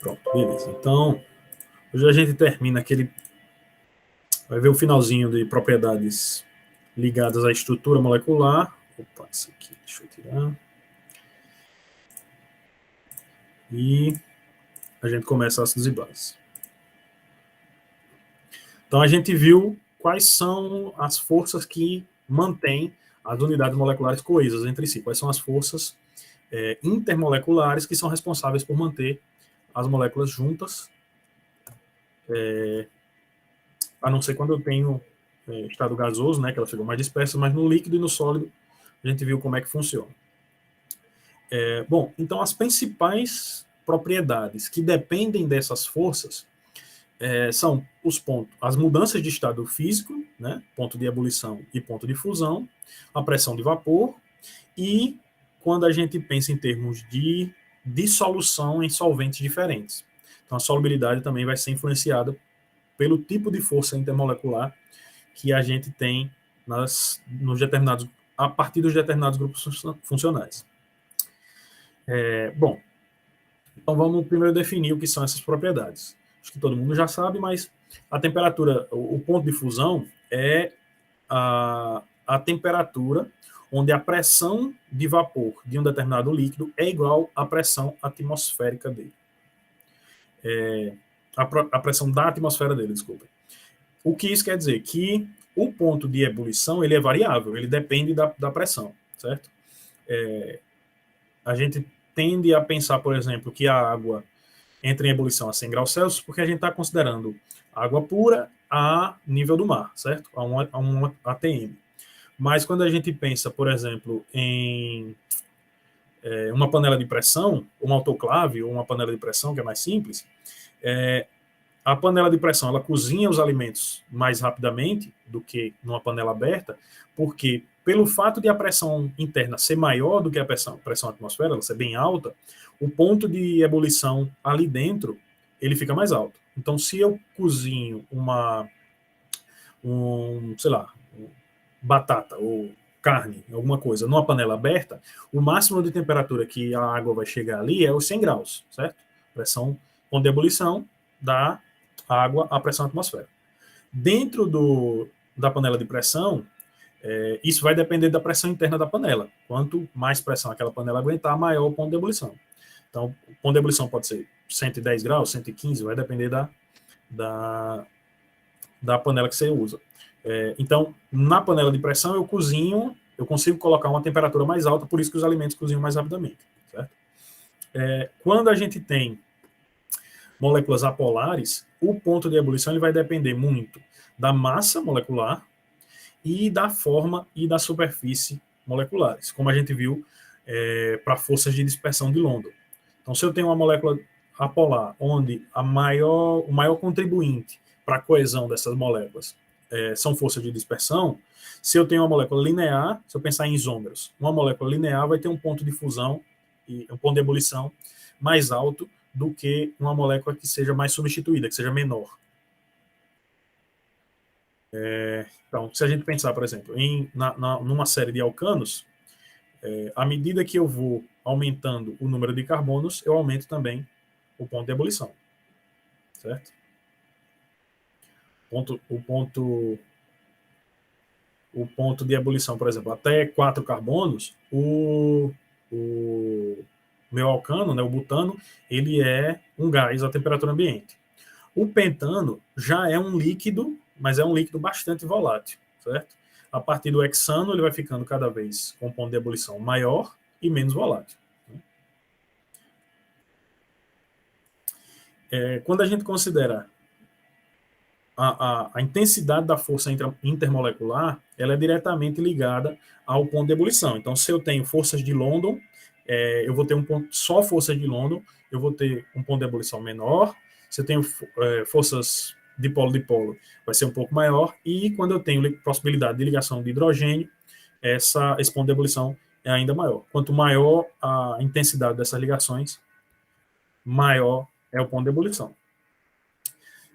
Pronto, beleza. Então, hoje a gente termina aquele. Vai ver o finalzinho de propriedades ligadas à estrutura molecular. Opa, isso aqui, deixa eu tirar. E a gente começa ácidos e bases. Então, a gente viu quais são as forças que mantêm as unidades moleculares coesas entre si. Quais são as forças intermoleculares que são responsáveis por manter as moléculas juntas, a não ser quando eu tenho estado gasoso, né, que elas ficam mais dispersas, mas no líquido e no sólido a gente viu como é que funciona. Bom, então as principais propriedades que dependem dessas forças são os pontos, as mudanças de estado físico, né, ponto de ebulição e ponto de fusão, a pressão de vapor e quando a gente pensa em termos de dissolução em solventes diferentes. Então a solubilidade também vai ser influenciada pelo tipo de força intermolecular que a gente tem nos determinados, a partir dos determinados grupos funcionais. Bom, então vamos primeiro definir o que são essas propriedades. Acho que todo mundo já sabe, mas a temperatura, o ponto de fusão é a temperatura onde a pressão de vapor de um determinado líquido é igual à pressão atmosférica dele. A pressão da atmosfera dele, desculpa. O que isso quer dizer? Que o ponto de ebulição ele é variável, ele depende da pressão, certo? A gente tende a pensar, por exemplo, que a água entra em ebulição a 100 graus Celsius porque a gente está considerando água pura a nível do mar, certo? A um ATM. Mas quando a gente pensa, por exemplo, em uma panela de pressão, uma autoclave ou uma panela de pressão, que é mais simples, a panela de pressão ela cozinha os alimentos mais rapidamente do que numa panela aberta, porque pelo fato de a pressão interna ser maior do que a pressão atmosférica, ela ser bem alta, o ponto de ebulição ali dentro ele fica mais alto. Então, se eu cozinho sei lá, batata ou carne, alguma coisa, numa panela aberta, o máximo de temperatura que a água vai chegar ali é os 100 graus, certo? Pressão, ponto de ebulição da água à pressão atmosférica. Dentro da panela de pressão, isso vai depender da pressão interna da panela. Quanto mais pressão aquela panela aguentar, maior o ponto de ebulição. Então, o ponto de ebulição pode ser 110 graus, 115, vai depender da panela que você usa. Então, na panela de pressão, eu consigo colocar uma temperatura mais alta, por isso que os alimentos cozinham mais rapidamente. Certo? Quando a gente tem moléculas apolares, o ponto de ebulição ele vai depender muito da massa molecular e da forma e da superfície moleculares, como a gente viu para forças de dispersão de London. Então, se eu tenho uma molécula apolar, onde o maior contribuinte para a coesão dessas moléculas são forças de dispersão, se eu tenho uma molécula linear, se eu pensar em isômeros, uma molécula linear vai ter um ponto de fusão e um ponto de ebulição mais alto do que uma molécula que seja mais substituída, que seja menor. Então, se a gente pensar, por exemplo, numa série de alcanos, à medida que eu vou aumentando o número de carbonos, eu aumento também o ponto de ebulição. Certo? O ponto de ebulição, por exemplo, até 4 carbonos, o meu alcano, né, o butano, ele é um gás à temperatura ambiente. O pentano já é um líquido, mas é um líquido bastante volátil, certo? A partir do hexano, ele vai ficando cada vez com um ponto de ebulição maior e menos volátil. Quando a gente considera a intensidade da força intermolecular, ela é diretamente ligada ao ponto de ebulição. Então, se eu tenho forças de London, eu vou ter só forças de London, eu vou ter um ponto de ebulição menor. Se eu tenho forças dipolo, vai ser um pouco maior. E quando eu tenho possibilidade de ligação de hidrogênio, esse ponto de ebulição é ainda maior. Quanto maior a intensidade dessas ligações, maior é o ponto de ebulição.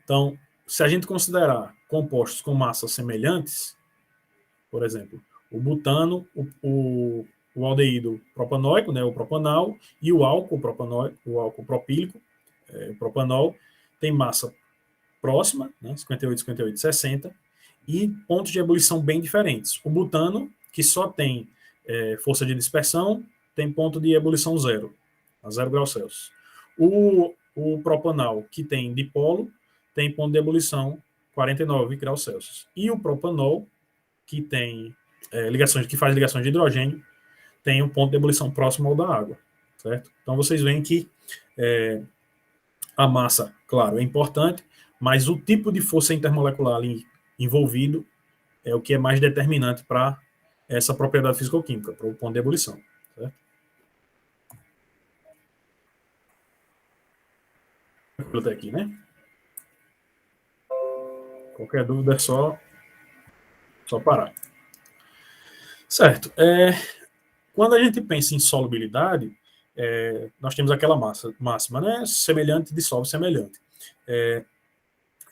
Então, se a gente considerar compostos com massas semelhantes, por exemplo, o butano, o aldeído propanóico, né, o propanal, e o álcool propanoico, o álcool propílico, o propanol, tem massa próxima, né, 58, 58, 60, e pontos de ebulição bem diferentes. O butano, que só tem força de dispersão, tem ponto de ebulição zero, a 0 graus Celsius. O propanol, que tem dipolo, tem ponto de ebulição 49 graus Celsius. E o propanol, que tem que faz ligações de hidrogênio, tem um ponto de ebulição próximo ao da água, certo? Então vocês veem que a massa, claro, é importante, mas o tipo de força intermolecular ali envolvido é o que é mais determinante para essa propriedade físico-química, para o ponto de ebulição, certo? Até aqui, né? Qualquer dúvida é só parar. Certo. Quando a gente pensa em solubilidade, nós temos aquela máxima, né? Semelhante dissolve semelhante.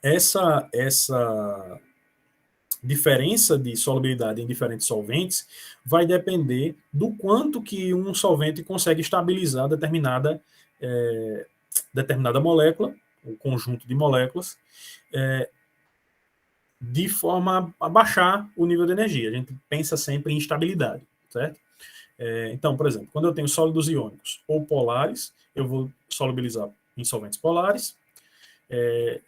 Essa diferença de solubilidade em diferentes solventes vai depender do quanto que um solvente consegue estabilizar determinada molécula, um conjunto de moléculas, de forma a baixar o nível de energia. A gente pensa sempre em estabilidade, certo? Então, por exemplo, quando eu tenho sólidos iônicos ou polares, eu vou solubilizar em solventes polares.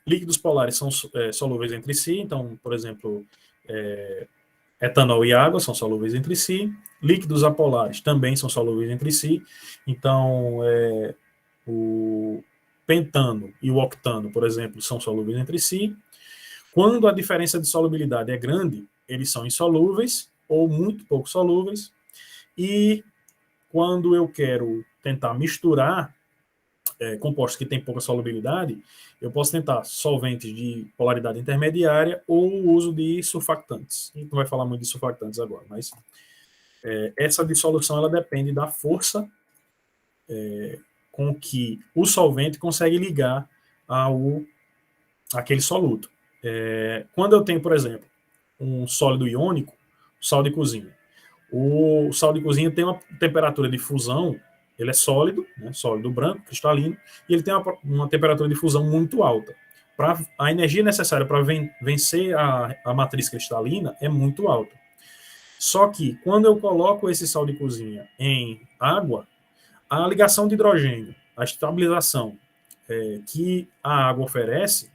Líquidos polares são solúveis entre si, então, por exemplo, etanol e água são solúveis entre si. Líquidos apolares também são solúveis entre si. Então, o pentano e o octano, por exemplo, são solúveis entre si. Quando a diferença de solubilidade é grande, eles são insolúveis ou muito pouco solúveis. E quando eu quero tentar misturar compostos que têm pouca solubilidade, eu posso tentar solventes de polaridade intermediária ou o uso de surfactantes. A gente não vai falar muito de surfactantes agora, mas essa dissolução ela depende da força com que o solvente consegue ligar àquele soluto. Quando eu tenho, por exemplo, um sólido iônico, sal de cozinha. O sal de cozinha tem uma temperatura de fusão, ele é sólido, né, sólido branco, cristalino, e ele tem uma temperatura de fusão muito alta. A energia necessária para vencer a matriz cristalina é muito alta. Só que, quando eu coloco esse sal de cozinha em água, a ligação de hidrogênio, a estabilização que a água oferece,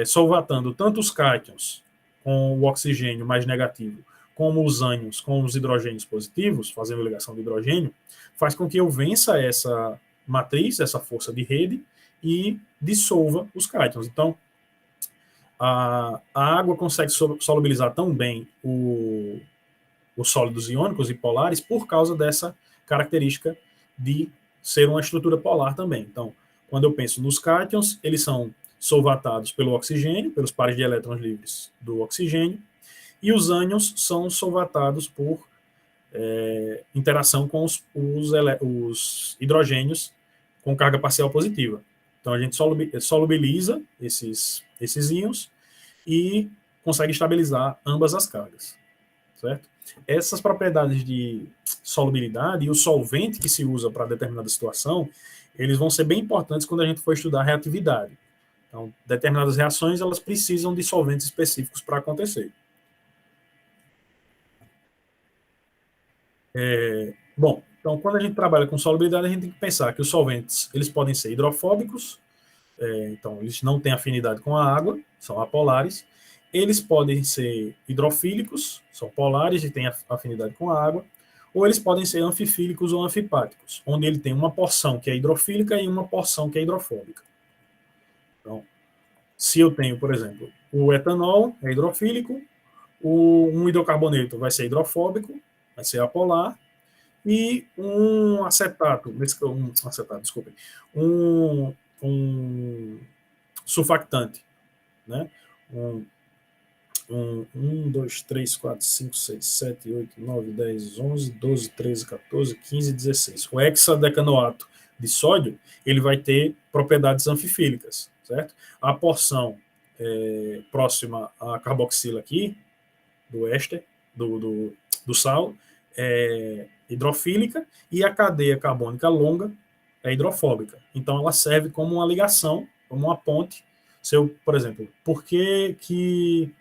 solvatando tanto os cátions com o oxigênio mais negativo, como os ânions com os hidrogênios positivos, fazendo ligação de hidrogênio, faz com que eu vença essa matriz, essa força de rede, e dissolva os cátions. Então, a água consegue solubilizar tão bem os sólidos iônicos e polares por causa dessa característica de ser uma estrutura polar também. Então, quando eu penso nos cátions, eles são solvatados pelo oxigênio, pelos pares de elétrons livres do oxigênio, e os ânions são solvatados por interação com os hidrogênios com carga parcial positiva. Então, a gente solubiliza esses íons e consegue estabilizar ambas as cargas, certo? Essas propriedades de solubilidade e o solvente que se usa para determinada situação, eles vão ser bem importantes quando a gente for estudar reatividade. Então, determinadas reações, elas precisam de solventes específicos para acontecer. Bom, então, quando a gente trabalha com solubilidade, a gente tem que pensar que os solventes, eles podem ser hidrofóbicos, então, eles não têm afinidade com a água, são apolares. Eles podem ser hidrofílicos, são polares e têm afinidade com a água, ou eles podem ser anfifílicos ou anfipáticos, onde ele tem uma porção que é hidrofílica e uma porção que é hidrofóbica. Então, se eu tenho, por exemplo, o etanol é hidrofílico, um hidrocarboneto vai ser hidrofóbico, vai ser apolar, e um surfactante, né? 2, 3, 4, 5, 6, 7, 8, 9, 10, 11, 12, 13, 14, 15, 16. O hexadecanoato de sódio, ele vai ter propriedades anfifílicas, certo? A porção próxima à carboxila aqui, do éster, do sal, é hidrofílica, e a cadeia carbônica longa é hidrofóbica. Então, ela serve como uma ligação, como uma ponte. Se eu, por exemplo, por que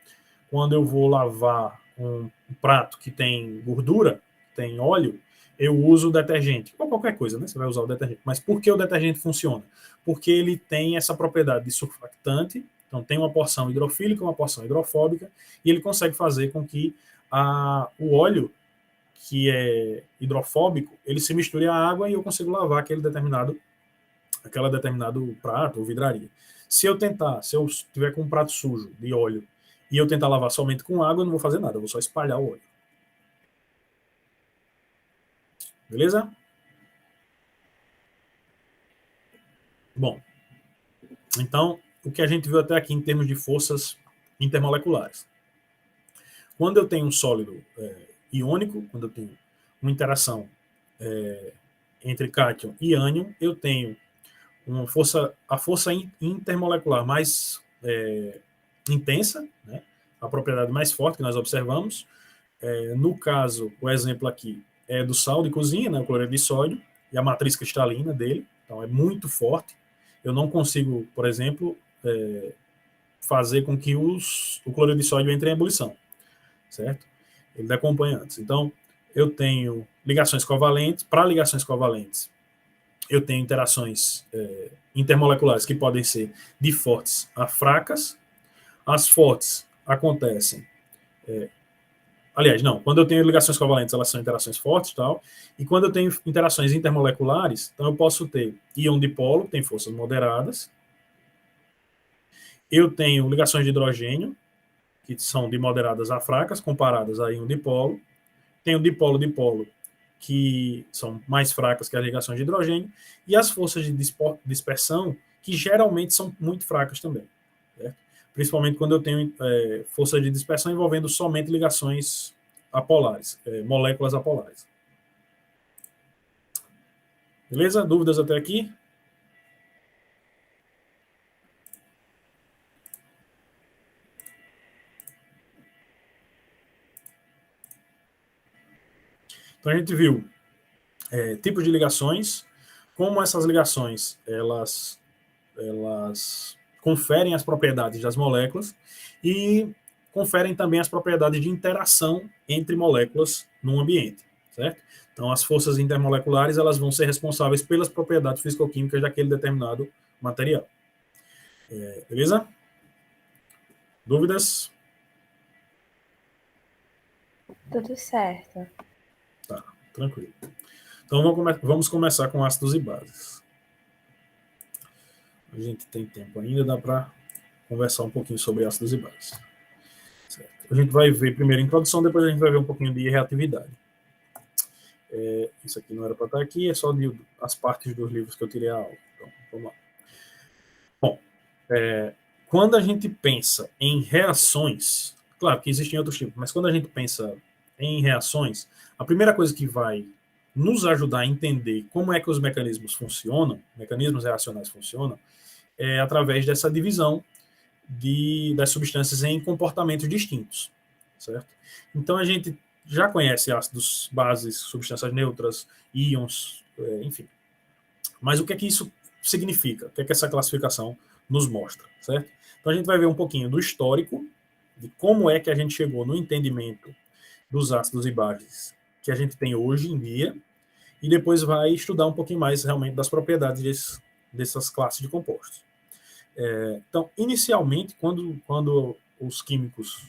quando eu vou lavar um prato que tem gordura, tem óleo, eu uso detergente, ou qualquer coisa, né? Você vai usar o detergente. Mas por que o detergente funciona? Porque ele tem essa propriedade de surfactante, então tem uma porção hidrofílica, uma porção hidrofóbica, e ele consegue fazer com que o óleo, que é hidrofóbico, ele se misture à água e eu consigo lavar aquela determinado prato ou vidraria. Se eu tiver com um prato sujo de óleo e eu tentar lavar somente com água, eu não vou fazer nada, eu vou só espalhar o óleo. Beleza? Bom, então, o que a gente viu até aqui em termos de forças intermoleculares. Quando eu tenho um sólido iônico, quando eu tenho uma interação entre cátion e ânion, eu tenho a força intermolecular mais intensa, né? A propriedade mais forte que nós observamos. No caso, o exemplo aqui é do sal de cozinha, né, o cloreto de sódio, e a matriz cristalina dele, então é muito forte. Eu não consigo, por exemplo, fazer com que o cloreto de sódio entre em ebulição, certo? Ele decompõe antes. Então, eu tenho ligações covalentes. Para ligações covalentes, eu tenho interações intermoleculares que podem ser de fortes a fracas. As fortes acontecem... aliás, não, quando eu tenho ligações covalentes, elas são interações fortes e tal, e quando eu tenho interações intermoleculares, então eu posso ter íon dipolo, tem forças moderadas, eu tenho ligações de hidrogênio, que são de moderadas a fracas, comparadas a íon dipolo, tenho dipolo-dipolo, que são mais fracas que as ligações de hidrogênio, e as forças de dispersão, que geralmente são muito fracas também, certo? Principalmente quando eu tenho força de dispersão envolvendo somente ligações apolares, moléculas apolares. Beleza? Dúvidas até aqui? Então a gente viu tipos de ligações, como essas ligações elas conferem as propriedades das moléculas e conferem também as propriedades de interação entre moléculas num ambiente, certo? Então, as forças intermoleculares elas vão ser responsáveis pelas propriedades físico-químicas daquele determinado material. Beleza? Dúvidas? Tudo certo. Tá, tranquilo. Então, vamos começar com ácidos e bases. A gente tem tempo ainda, dá para conversar um pouquinho sobre ácidos e bases. Certo. A gente vai ver primeiro a introdução, depois a gente vai ver um pouquinho de reatividade. Isso aqui não era para estar aqui, é só as partes dos livros que eu tirei a aula. Então, vamos lá. Bom, quando a gente pensa em reações, claro que existem outros tipos, mas quando a gente pensa em reações, a primeira coisa que vai nos ajudar a entender como é que os mecanismos funcionam, mecanismos reacionais funcionam, é através dessa divisão das substâncias em comportamentos distintos, certo? Então a gente já conhece ácidos, bases, substâncias neutras, íons, enfim. Mas o que é que isso significa? O que é que essa classificação nos mostra, certo? Então a gente vai ver um pouquinho do histórico, de como é que a gente chegou no entendimento dos ácidos e bases que a gente tem hoje em dia, e depois vai estudar um pouquinho mais realmente das propriedades dessas classes de compostos. Então, inicialmente, quando os químicos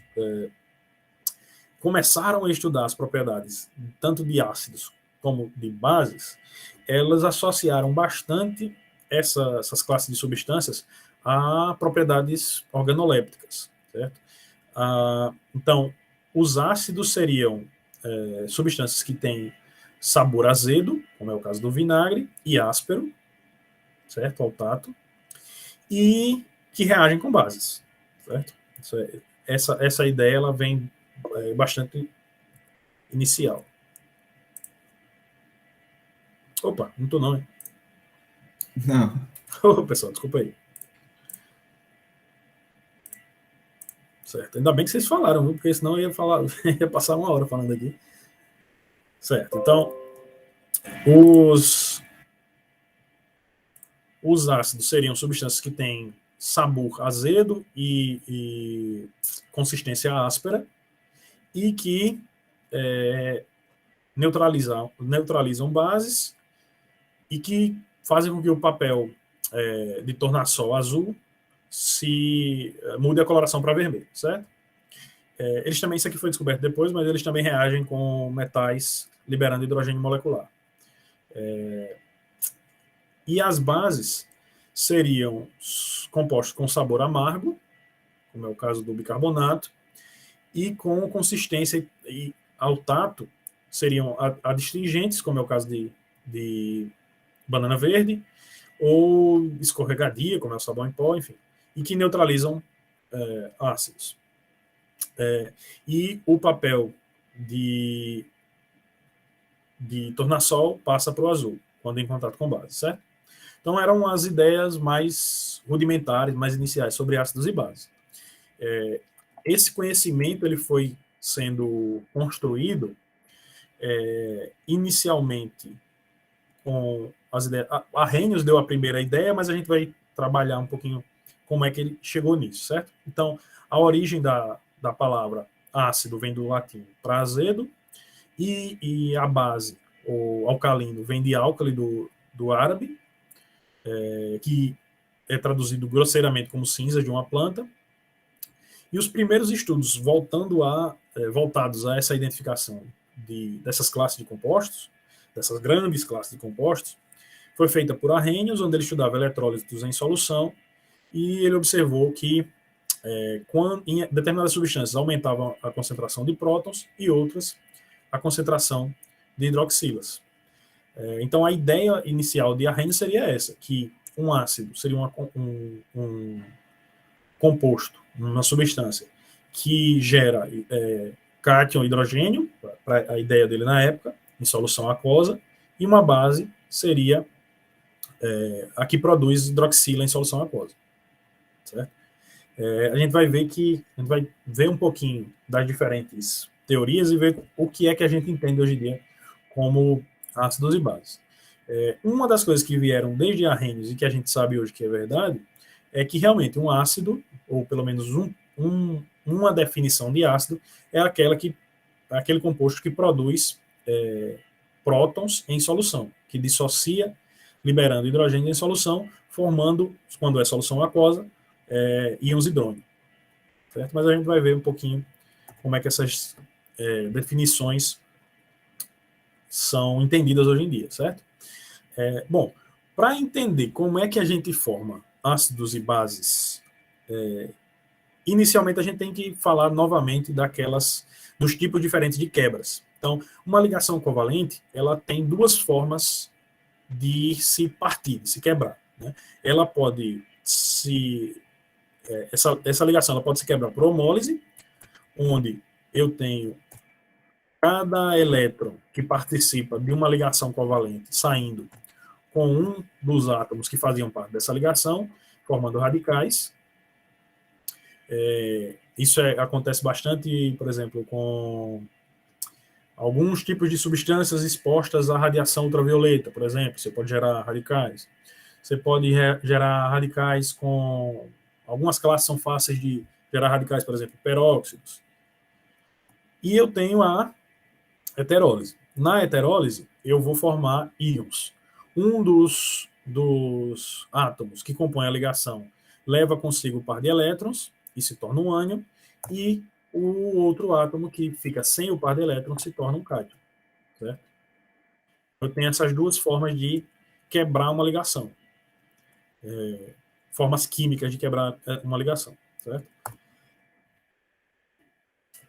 começaram a estudar as propriedades tanto de ácidos como de bases, elas associaram bastante essas classes de substâncias a propriedades organolépticas, certo? Então, os ácidos seriam substâncias que têm sabor azedo, como é o caso do vinagre, e áspero, certo? Ao tato, e que reagem com bases, certo? Essa ideia ela vem bastante inicial. Opa, não tô não, hein? Não. Oh, pessoal, desculpa aí. Certo. Ainda bem que vocês falaram, viu? Porque senão eu ia passar uma hora falando aqui. Certo. Então, os ácidos seriam substâncias que têm sabor azedo e consistência áspera e que neutralizam bases e que fazem com que o papel de tornassol azul se mude a coloração para vermelho, certo? Eles também, isso aqui foi descoberto depois, mas eles também reagem com metais liberando hidrogênio molecular. E as bases seriam compostos com sabor amargo, como é o caso do bicarbonato, e com consistência e ao tato seriam adstringentes, como é o caso de banana verde, ou escorregadia, como é o sabão em pó, enfim, e que neutralizam ácidos. E o papel de tornassol passa para o azul, quando em contato com base, certo? Então eram as ideias mais rudimentares, mais iniciais sobre ácidos e bases. Esse conhecimento ele foi sendo construído inicialmente com as ideias. A Arrhenius deu a primeira ideia, mas a gente vai trabalhar um pouquinho como é que ele chegou nisso, certo? Então, a origem da palavra ácido vem do latim para azedo, e a base, o alcalino, vem de álcali do árabe, que é traduzido grosseiramente como cinza de uma planta. E os primeiros estudos voltados a essa identificação dessas classes de compostos, dessas grandes classes de compostos, foi feita por Arrhenius, onde ele estudava eletrólitos em solução, e ele observou que quando em determinadas substâncias aumentavam a concentração de prótons e outras a concentração de hidroxilas. Então a ideia inicial de Arrhenius seria essa, que um ácido seria um composto, uma substância que gera cátion hidrogênio, a ideia dele na época, em solução aquosa, e uma base seria a que produz hidroxila em solução aquosa. Certo? A gente vai ver um pouquinho das diferentes teorias e ver o que é que a gente entende hoje em dia como ácidos e bases. Uma das coisas que vieram desde Arrhenius e que a gente sabe hoje que é verdade é que realmente um ácido, ou pelo menos uma definição de ácido, é aquele composto que produz prótons em solução, que dissocia, liberando hidrogênio em solução, formando, quando é solução aquosa, íons hidrônio. Certo? Mas a gente vai ver um pouquinho como é que essas definições são entendidas hoje em dia, certo? Bom, para entender como é que a gente forma ácidos e bases, inicialmente a gente tem que falar novamente dos tipos diferentes de quebras. Então, uma ligação covalente, ela tem duas formas de se partir, de se quebrar. Né? Ela pode essa ligação ela pode se quebrar por homólise, onde eu tenho cada elétron que participa de uma ligação covalente saindo com um dos átomos que faziam parte dessa ligação, formando radicais. Isso acontece bastante, por exemplo, com alguns tipos de substâncias expostas à radiação ultravioleta, por exemplo. Você pode gerar radicais. Você pode gerar radicais com... Algumas classes são fáceis de gerar radicais, por exemplo, peróxidos. E eu tenho a heterólise. Na heterólise, eu vou formar íons. Um dos átomos que compõe a ligação leva consigo o par de elétrons e se torna um ânion, e o outro átomo que fica sem o par de elétrons se torna um cátion. Certo? Eu tenho essas duas formas de quebrar uma ligação. Formas químicas de quebrar uma ligação. Certo?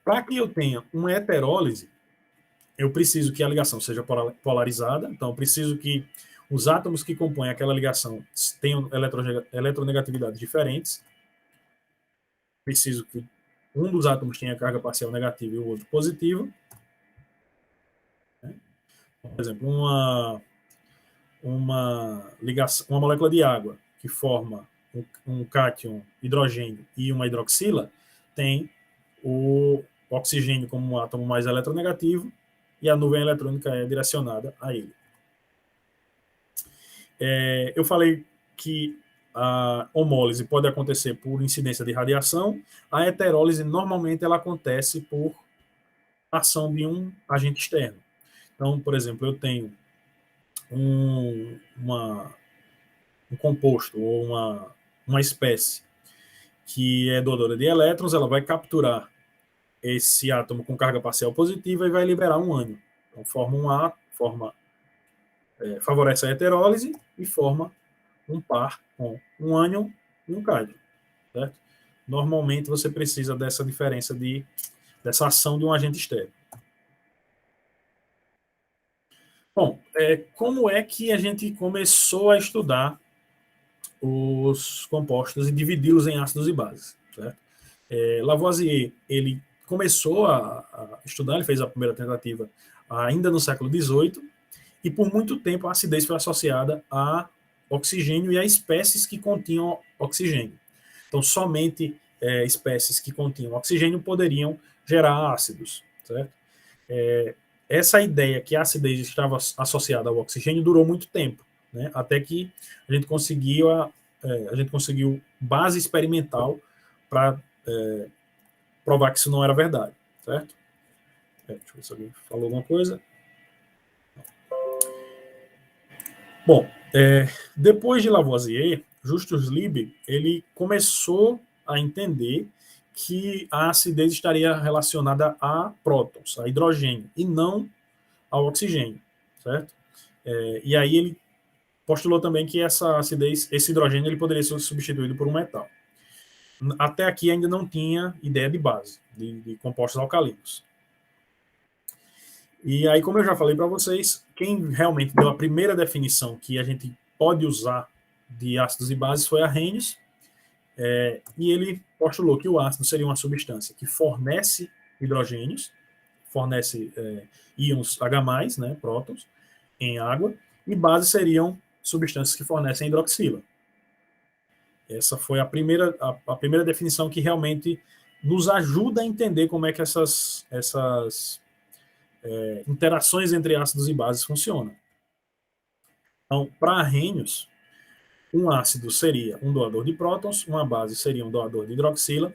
Para que eu tenha uma heterólise, eu preciso que a ligação seja polarizada, então eu preciso que os átomos que compõem aquela ligação tenham eletronegatividades diferentes. Preciso que um dos átomos tenha carga parcial negativa e o outro positiva. Por exemplo, uma molécula de água que forma um cátion, hidrogênio e uma hidroxila tem o oxigênio como um átomo mais eletronegativo e a nuvem eletrônica é direcionada a ele. Eu falei que a homólise pode acontecer por incidência de radiação, a heterólise normalmente ela acontece por ação de um agente externo. Então, por exemplo, eu tenho um composto ou uma espécie que é doadora de elétrons, ela vai capturar esse átomo com carga parcial positiva e vai liberar um ânion. Então, favorece a heterólise e forma um par com um ânion e um cátion, certo? Normalmente você precisa dessa diferença dessa ação de um agente externo. Bom, como é que a gente começou a estudar os compostos e dividi-los em ácidos e bases, certo? Lavoisier, ele começou a estudar, ele fez a primeira tentativa ainda no século XVIII, e por muito tempo a acidez foi associada a oxigênio e a espécies que continham oxigênio. Então, somente espécies que continham oxigênio poderiam gerar ácidos, certo? Essa ideia que a acidez estava associada ao oxigênio durou muito tempo, né? Até que a gente conseguiu base experimental para provar que isso não era verdade, certo? Deixa eu ver se alguém falou alguma coisa. Bom, depois de Lavoisier, Justus Liebig, ele começou a entender que a acidez estaria relacionada a prótons, a hidrogênio, e não ao oxigênio, certo? E aí ele postulou também que essa acidez, esse hidrogênio, ele poderia ser substituído por um metal. Até aqui ainda não tinha ideia de base, de compostos alcalinos. E aí, como eu já falei para vocês, quem realmente deu a primeira definição que a gente pode usar de ácidos e bases foi Arrhenius, e ele postulou que o ácido seria uma substância que fornece hidrogênios, fornece íons H+, né, prótons, em água, e bases seriam substâncias que fornecem hidroxila. Essa foi a primeira definição que realmente nos ajuda a entender como é que essas interações entre ácidos e bases funcionam. Então, para Arrhenius, um ácido seria um doador de prótons, uma base seria um doador de hidroxila,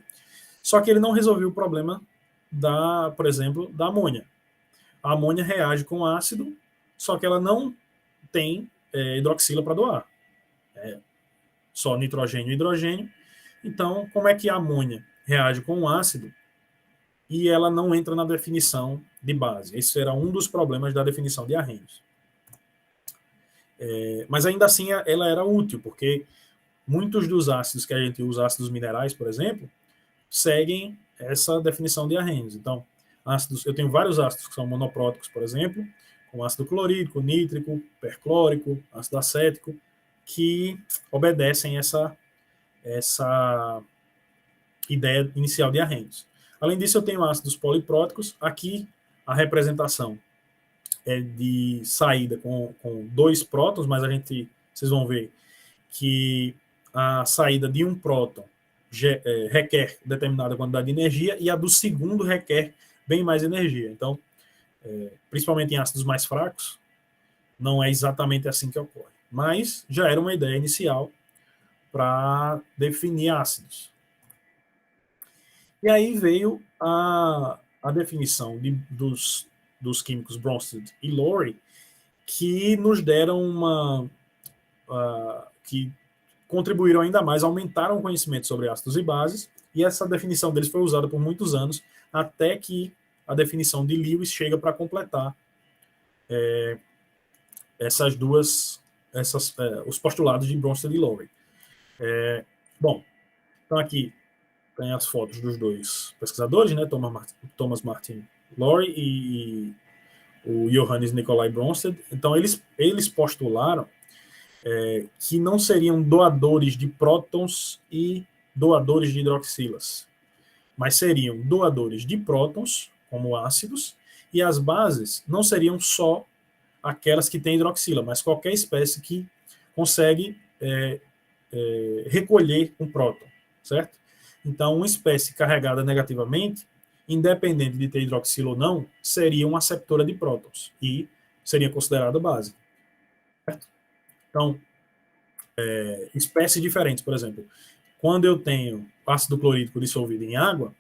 só que ele não resolveu o problema por exemplo, da amônia. A amônia reage com ácido, só que ela não tem hidroxila para doar. Só nitrogênio e hidrogênio. Então, como é que a amônia reage com o ácido e ela não entra na definição de base? Esse era um dos problemas da definição de Arrhenius. Mas ainda assim ela era útil, porque muitos dos ácidos que a gente usa, ácidos minerais, por exemplo, seguem essa definição de Arrhenius. Então, eu tenho vários ácidos que são monopróticos, por exemplo, como ácido clorídrico, nítrico, perclórico, ácido acético, que obedecem essa ideia inicial de Arrhenius. Além disso, eu tenho ácidos polipróticos. Aqui, a representação é de saída com 2 prótons, mas vocês vão ver que a saída de um próton requer determinada quantidade de energia e a do segundo requer bem mais energia. Então, principalmente em ácidos mais fracos, não é exatamente assim que ocorre. Mas já era uma ideia inicial para definir ácidos. E aí veio a definição dos químicos Bronsted e Lowry, que nos deram que contribuíram ainda mais, aumentaram o conhecimento sobre ácidos e bases, e essa definição deles foi usada por muitos anos, até que a definição de Lewis chega para completar os postulados de Bronsted e Lowry. Bom, então aqui tem as fotos dos dois pesquisadores, né, Thomas Martin Lowry e o Johannes Nikolai Bronsted. Então eles postularam que não seriam doadores de prótons e doadores de hidroxilas, mas seriam doadores de prótons, como ácidos, e as bases não seriam só aquelas que têm hidroxila, mas qualquer espécie que consegue recolher um próton, certo? Então, uma espécie carregada negativamente, independente de ter hidroxila ou não, seria uma aceptora de prótons e seria considerada base, certo? Então, espécies diferentes. Por exemplo, quando eu tenho ácido clorídrico dissolvido em água,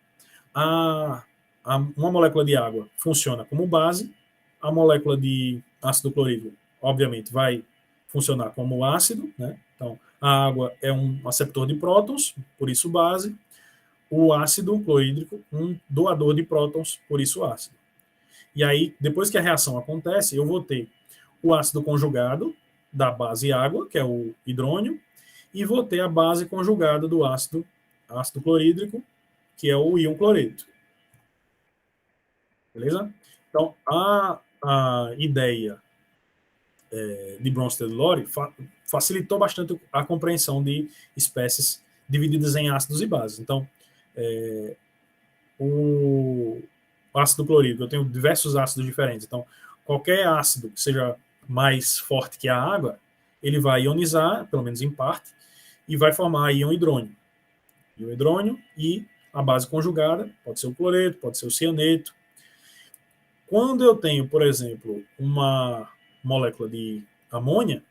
uma molécula de água funciona como base, a molécula de ácido clorídrico, obviamente, vai funcionar como ácido, né? Então, a água é um aceptor de prótons, por isso base, o ácido clorídrico, um doador de prótons, por isso ácido. E aí, depois que a reação acontece, eu vou ter o ácido conjugado da base água, que é o hidrônio, e vou ter a base conjugada do ácido clorídrico, que é o íon cloreto. Beleza? Então, a ideia de Bronsted-Lowry facilitou bastante a compreensão de espécies divididas em ácidos e bases. Então, o ácido clorídrico, eu tenho diversos ácidos diferentes. Então, qualquer ácido que seja mais forte que a água, ele vai ionizar, pelo menos em parte, e vai formar íon hidrônio. Íon hidrônio e a base conjugada, pode ser o cloreto, pode ser o cianeto. Quando eu tenho, por exemplo, uma molécula de amônia,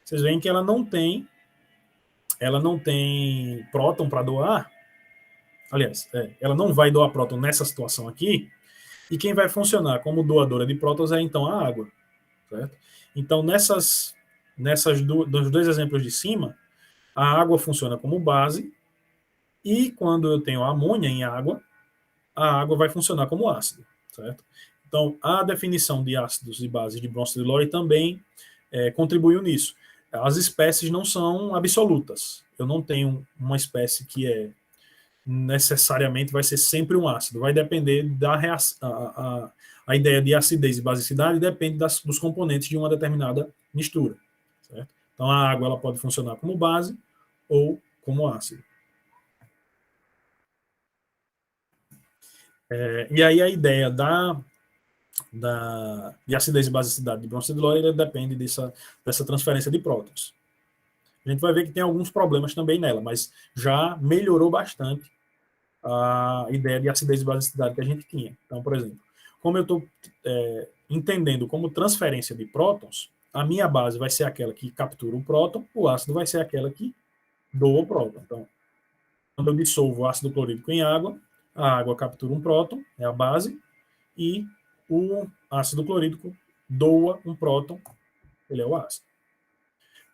vocês veem que ela não tem próton para doar. Aliás, ela não vai doar próton nessa situação aqui, e quem vai funcionar como doadora de prótons é então a água, certo? Então, nos dois exemplos de cima, a água funciona como base, e quando eu tenho amônia em água, a água vai funcionar como ácido, certo? Então, a definição de ácidos e bases de Bronsted-Lowry também contribuiu nisso. As espécies não são absolutas. Eu não tenho uma espécie que necessariamente vai ser sempre um ácido. Vai depender da reação. A ideia de acidez e basicidade depende dos componentes de uma determinada mistura, certo? Então, a água ela pode funcionar como base ou como ácido. E aí a ideia de acidez e basicidade de Bronsted-Lowry depende dessa transferência de prótons. A gente vai ver que tem alguns problemas também nela, mas já melhorou bastante a ideia de acidez e basicidade que a gente tinha. Então, por exemplo, como eu estou entendendo como transferência de prótons, a minha base vai ser aquela que captura o próton, o ácido vai ser aquela que doa o próton. Então, quando eu dissolvo o ácido clorídrico em água, a água captura um próton, é a base, e o ácido clorídrico doa um próton, ele é o ácido.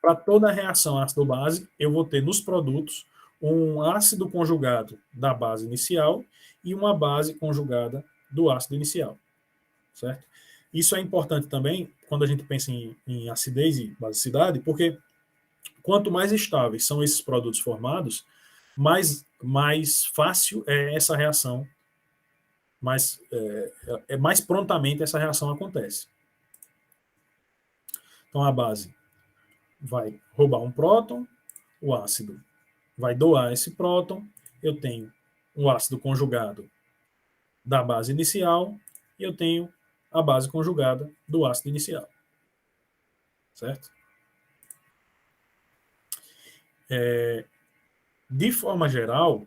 Para toda reação ácido-base, eu vou ter nos produtos um ácido conjugado da base inicial e uma base conjugada do ácido inicial, certo? Isso é importante também quando a gente pensa em acidez e basicidade, porque quanto mais estáveis são esses produtos formados, mais fácil é essa reação, mais prontamente essa reação acontece. Então, a base vai roubar um próton, o ácido vai doar esse próton, eu tenho um ácido conjugado da base inicial e eu tenho a base conjugada do ácido inicial. Certo? De forma geral,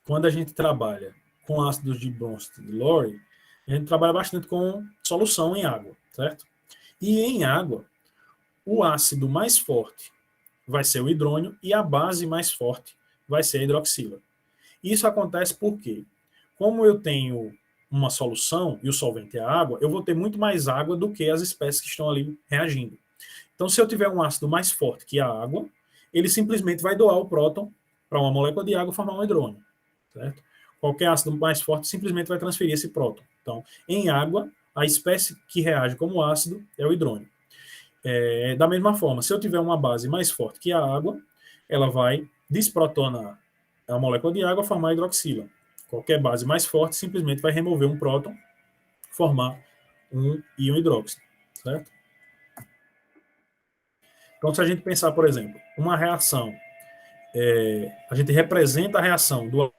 quando a gente trabalha com ácidos de Bronsted-Lowry, a gente trabalha bastante com solução em água, certo? E em água, o ácido mais forte vai ser o hidrônio e a base mais forte vai ser a hidroxila. Isso acontece porque, como eu tenho uma solução e o solvente é a água, eu vou ter muito mais água do que as espécies que estão ali reagindo. Então, se eu tiver um ácido mais forte que a água, ele simplesmente vai doar o próton para uma molécula de água formar um hidrônio, certo? Qualquer ácido mais forte simplesmente vai transferir esse próton. Então, em água, a espécie que reage como ácido é o hidrônio. Da mesma forma, se eu tiver uma base mais forte que a água, ela vai desprotonar a molécula de água, formar a hidroxila. Qualquer base mais forte simplesmente vai remover um próton, formar um íon hidróxido, certo? Então, se a gente pensar, por exemplo, uma reação, a gente representa a reação do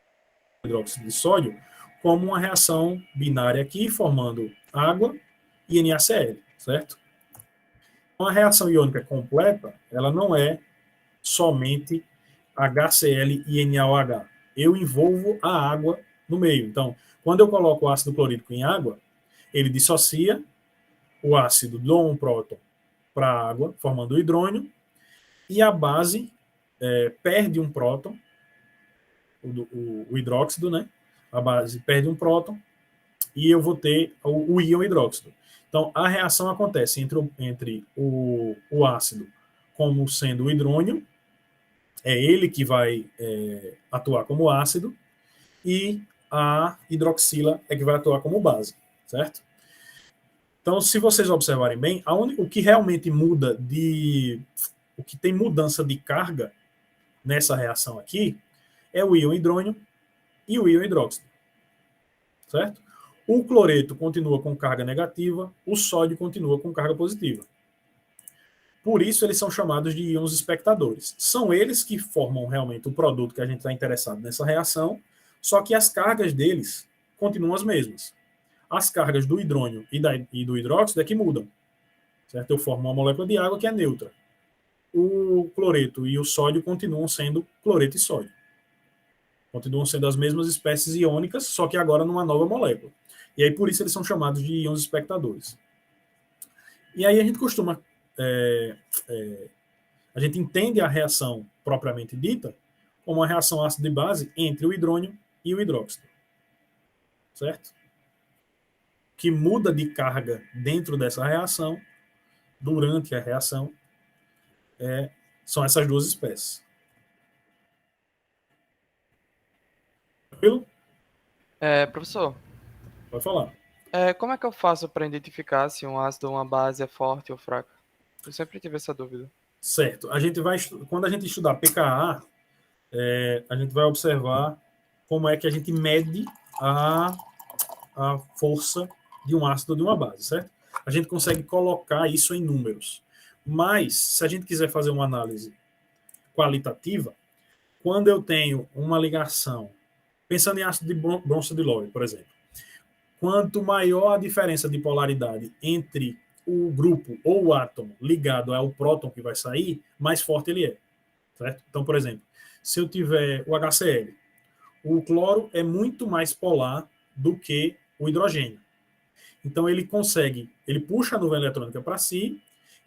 hidróxido de sódio como uma reação binária aqui, formando água e NaCl, certo? Uma reação iônica completa, ela não é somente HCl e NaOH. Eu envolvo a água no meio. Então, quando eu coloco o ácido clorídrico em água, ele dissocia, o ácido doa um próton para a água, formando o hidrônio, e a base perde um próton, o hidróxido, né? A base perde um próton, e eu vou ter o íon hidróxido. Então, a reação acontece entre o ácido como sendo o hidrônio, é ele que vai atuar como ácido, e a hidroxila é que vai atuar como base, certo? Então, se vocês observarem bem, o que realmente muda o que tem mudança de carga nessa reação aqui é o íon hidrônio e o íon hidróxido, certo? O cloreto continua com carga negativa, o sódio continua com carga positiva. Por isso, eles são chamados de íons espectadores. São eles que formam realmente o produto que a gente está interessado nessa reação, só que as cargas deles continuam as mesmas. As cargas do hidrônio e do hidróxido é que mudam, certo? Eu formo uma molécula de água que é neutra. O cloreto e o sódio continuam sendo cloreto e sódio. Continuam sendo as mesmas espécies iônicas, só que agora numa nova molécula. E aí, por isso, eles são chamados de íons espectadores. E aí a gente costuma... a gente entende a reação propriamente dita como uma reação ácido e base entre o hidrônio e o hidróxido. Certo? Que muda de carga dentro dessa reação, durante a reação, são essas duas espécies. Tranquilo? Professor, Pode falar. como é que eu faço para identificar se um ácido ou uma base é forte ou fraca? Eu sempre tive essa dúvida. Certo. Quando a gente estudar pKa, a gente vai observar como é que a gente mede a força de um ácido ou de uma base, certo? A gente consegue colocar isso em números. Mas, se a gente quiser fazer uma análise qualitativa, quando eu tenho uma ligação, pensando em ácido de bronzo de Lowry, por exemplo, quanto maior a diferença de polaridade entre o grupo ou o átomo ligado ao próton que vai sair, mais forte ele é, certo? Então, por exemplo, se eu tiver o HCl, o cloro é muito mais polar do que o hidrogênio. Então, ele puxa a nuvem eletrônica para si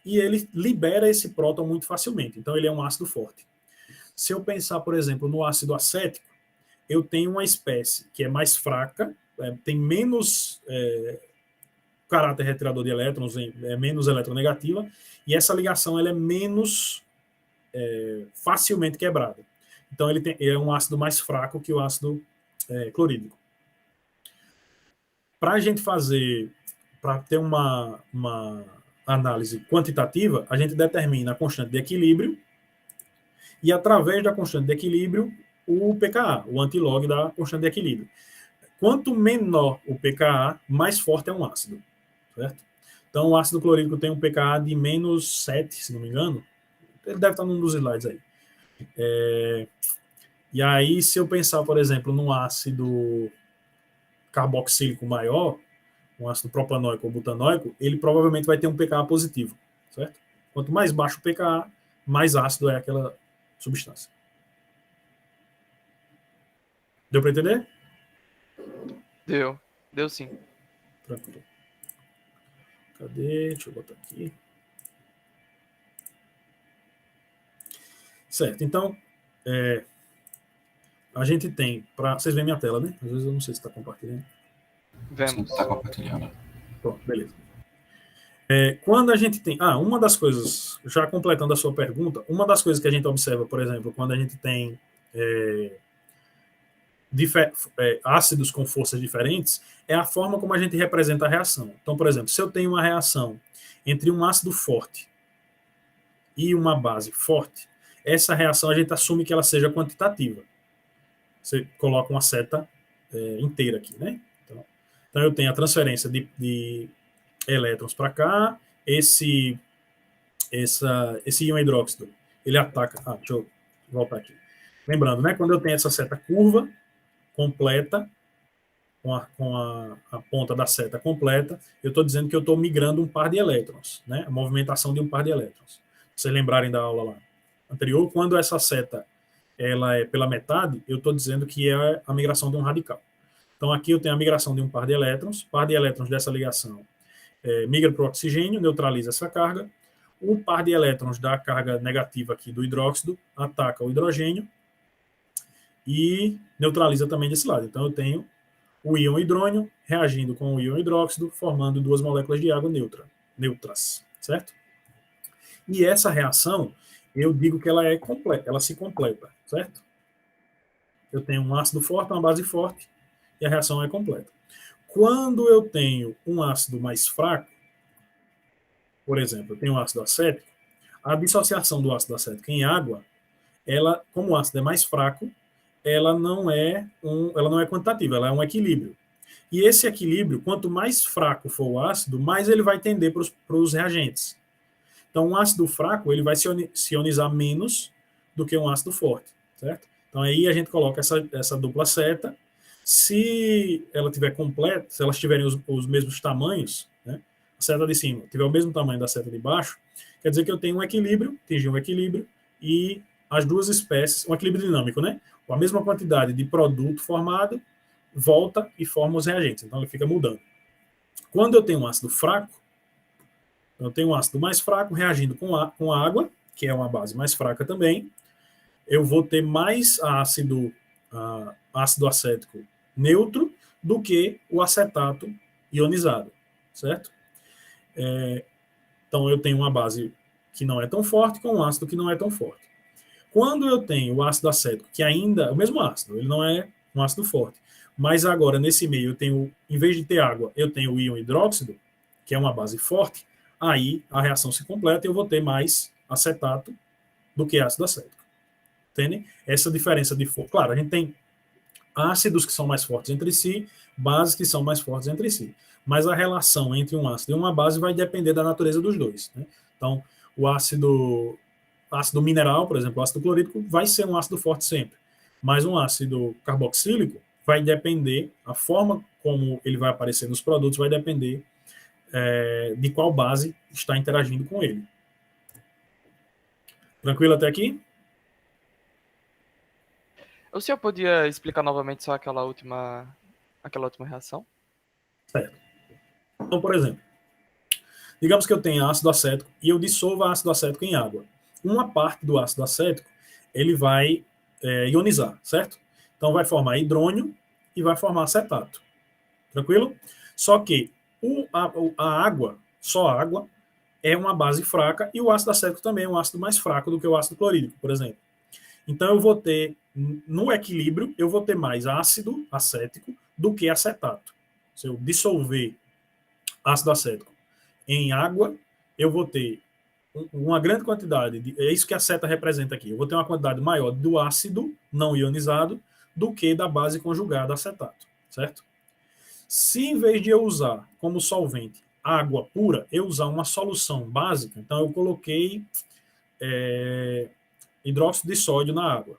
e ele libera esse próton muito facilmente. Então, ele é um ácido forte. Se eu pensar, por exemplo, no ácido acético, eu tenho uma espécie que é mais fraca, tem menos caráter retirador de elétrons, é menos eletronegativa, e essa ligação ela é menos facilmente quebrada. Então, ele é um ácido mais fraco que o ácido clorídrico. Para a gente para ter uma análise quantitativa, a gente determina a constante de equilíbrio e, através da constante de equilíbrio, o pKa, o antilog da constante de equilíbrio. Quanto menor o pKa, mais forte é um ácido, certo? Então, o ácido clorídrico tem um pKa de menos 7, se não me engano. Ele deve estar num dos slides aí. E aí, se eu pensar, por exemplo, num ácido carboxílico maior, um ácido propanóico ou butanóico, ele provavelmente vai ter um pKa positivo, certo? Quanto mais baixo o pKa, mais ácido é aquela substância. Deu para entender? Deu sim. Tranquilo. Cadê? Deixa eu botar aqui. Certo, então, a gente tem, vocês veem minha tela, né? Às vezes eu não sei se está compartilhando. Vemos. Está compartilhando. Pronto, beleza. Quando a gente tem... uma das coisas, já completando a sua pergunta, uma das coisas que a gente observa, por exemplo, quando a gente tem ácidos com forças diferentes, é a forma como a gente representa a reação. Então, por exemplo, se eu tenho uma reação entre um ácido forte e uma base forte, essa reação a gente assume que ela seja quantitativa. Você coloca uma seta inteira aqui, né? Então eu tenho a transferência de elétrons para cá, esse íon hidróxido, ele ataca... deixa eu voltar aqui. Lembrando, né? Quando eu tenho essa seta curva, completa, com a ponta da seta completa, eu estou dizendo que eu estou migrando um par de elétrons, né? A movimentação de um par de elétrons. Se vocês lembrarem da aula lá anterior, quando essa seta ela é pela metade, eu estou dizendo que é a migração de um radical. Então, aqui eu tenho a migração de um par de elétrons dessa ligação migra para o oxigênio, neutraliza essa carga, o par de elétrons da carga negativa aqui do hidróxido ataca o hidrogênio e neutraliza também desse lado. Então eu tenho o íon hidrônio reagindo com o íon hidróxido, formando duas moléculas de água neutras, certo? E essa reação, eu digo que ela é completa, ela se completa, certo? Eu tenho um ácido forte, uma base forte, e a reação é completa. Quando eu tenho um ácido mais fraco, por exemplo, eu tenho um ácido acético, a dissociação do ácido acético em água, ela, como o ácido é mais fraco, ela não é quantitativa, ela é um equilíbrio. E esse equilíbrio, quanto mais fraco for o ácido, mais ele vai tender para os reagentes. Então, um ácido fraco ele vai se ionizar menos do que um ácido forte, certo? Então, aí a gente coloca essa dupla seta. Se ela tiver completa, se elas tiverem os mesmos tamanhos, né? A seta de cima tiver o mesmo tamanho da seta de baixo, quer dizer que eu tenho um equilíbrio, atingi um equilíbrio, e as duas espécies, um equilíbrio dinâmico, né? A mesma quantidade de produto formado volta e forma os reagentes. Então, ele fica mudando. Quando eu tenho um ácido fraco, eu tenho um ácido mais fraco reagindo com água, que é uma base mais fraca também, eu vou ter mais ácido acético neutro do que o acetato ionizado, certo? Então, eu tenho uma base que não é tão forte com um ácido que não é tão forte. Quando eu tenho o ácido acético, que ainda é o mesmo ácido, ele não é um ácido forte, mas agora nesse meio eu tenho, em vez de ter água, eu tenho o íon hidróxido, que é uma base forte, aí a reação se completa e eu vou ter mais acetato do que ácido acético. Entendem? Essa diferença de força. Claro, a gente tem ácidos que são mais fortes entre si, bases que são mais fortes entre si. Mas a relação entre um ácido e uma base vai depender da natureza dos dois. Né? Então, o ácido mineral, por exemplo, o ácido clorídrico, vai ser um ácido forte sempre. Mas um ácido carboxílico vai depender, a forma como ele vai aparecer nos produtos vai depender de qual base está interagindo com ele. Tranquilo até aqui? O senhor podia explicar novamente só aquela última reação? Certo. Então, por exemplo, digamos que eu tenha ácido acético e eu dissolva ácido acético em água. Uma parte do ácido acético ele vai ionizar, certo? Então vai formar hidrônio e vai formar acetato. Tranquilo? Só que a água, só a água, é uma base fraca e o ácido acético também é um ácido mais fraco do que o ácido clorídrico, por exemplo. Então eu vou ter, no equilíbrio, eu vou ter mais ácido acético do que acetato. Se eu dissolver ácido acético em água, eu vou ter uma grande quantidade, é isso que a seta representa aqui, eu vou ter uma quantidade maior do ácido não ionizado do que da base conjugada acetato, certo? Se em vez de eu usar como solvente água pura, eu usar uma solução básica, então eu coloquei hidróxido de sódio na água,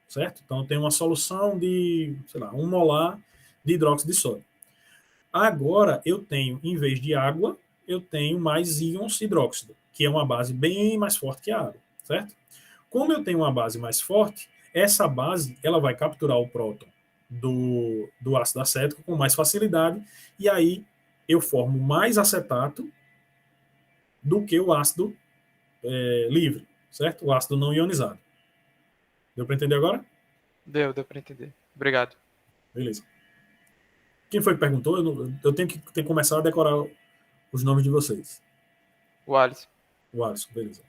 certo? Então eu tenho uma solução de, sei lá, 1 molar de hidróxido de sódio. Agora eu tenho, em vez de água, eu tenho mais íons hidróxido, que é uma base bem mais forte que a água, certo? Como eu tenho uma base mais forte, essa base ela vai capturar o próton do ácido acético com mais facilidade, e aí eu formo mais acetato do que o ácido livre, certo? O ácido não ionizado. Deu para entender agora? Deu para entender. Obrigado. Beleza. Quem foi que perguntou? Eu tenho que começar a decorar os nomes de vocês. O Alisson. O Alisson, beleza.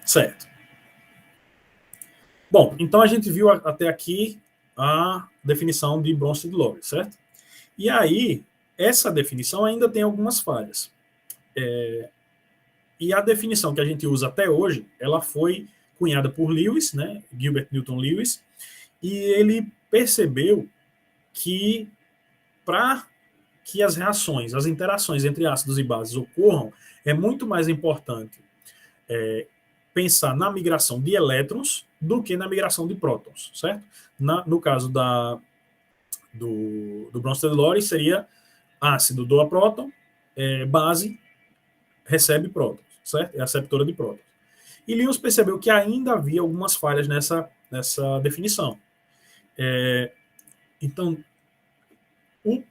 Certo. Bom, então a gente viu até aqui a definição de Bronsted-Lowry, certo? E aí, essa definição ainda tem algumas falhas. E a definição que a gente usa até hoje, ela foi cunhada por Lewis, né, Gilbert Newton Lewis, e ele percebeu que para que as reações, as interações entre ácidos e bases ocorram, é muito mais importante pensar na migração de elétrons do que na migração de prótons, certo? No caso do Bronsted-Lowry, seria ácido doa próton, base recebe prótons, certo? É a aceptora de prótons. E Lewis percebeu que ainda havia algumas falhas nessa definição. Então,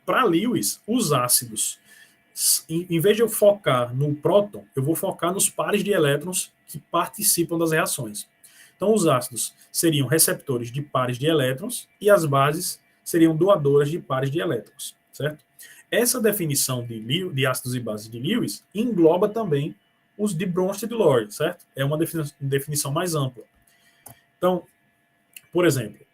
para Lewis, os ácidos Em vez de eu focar no próton, eu vou focar nos pares de elétrons que participam das reações. Então, os ácidos seriam receptores de pares de elétrons e as bases seriam doadoras de pares de elétrons, certo? Essa definição de ácidos e bases de Lewis engloba também os de Bronsted-Lowry, certo? É uma definição mais ampla. Então, por exemplo,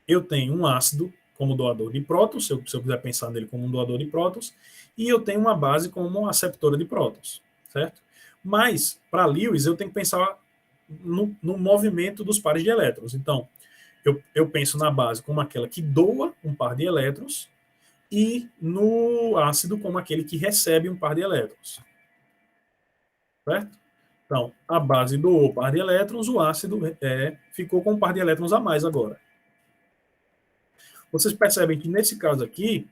eu tenho um ácido como doador de prótons, se eu quiser pensar nele como um doador de prótons, e eu tenho uma base como uma aceptora de prótons, certo? Mas, para Lewis, eu tenho que pensar no movimento dos pares de elétrons. Então, eu penso na base como aquela que doa um par de elétrons e no ácido como aquele que recebe um par de elétrons. Certo? Então, a base doou um par de elétrons, o ácido ficou com um par de elétrons a mais agora. Vocês percebem que, nesse caso aqui,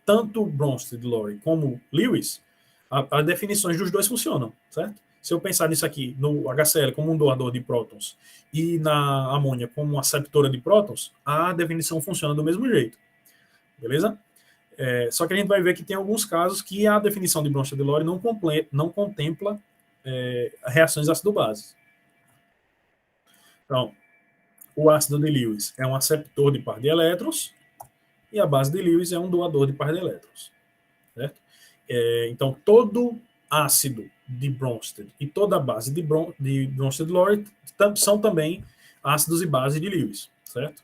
tanto Bronsted-Lowry como Lewis, as definições dos dois funcionam, certo? Se eu pensar nisso aqui, no HCl como um doador de prótons e na amônia como uma aceptora de prótons, a definição funciona do mesmo jeito. Beleza? Só que a gente vai ver que tem alguns casos que a definição de Bronsted-Lowry não contempla reações ácido-base. Então, o ácido de Lewis é um aceptor de par de elétrons e a base de Lewis é um doador de par de elétrons. Certo? Então, todo ácido de Bronsted e toda a base de Bronsted-Lowry são também ácidos e bases de Lewis. Certo?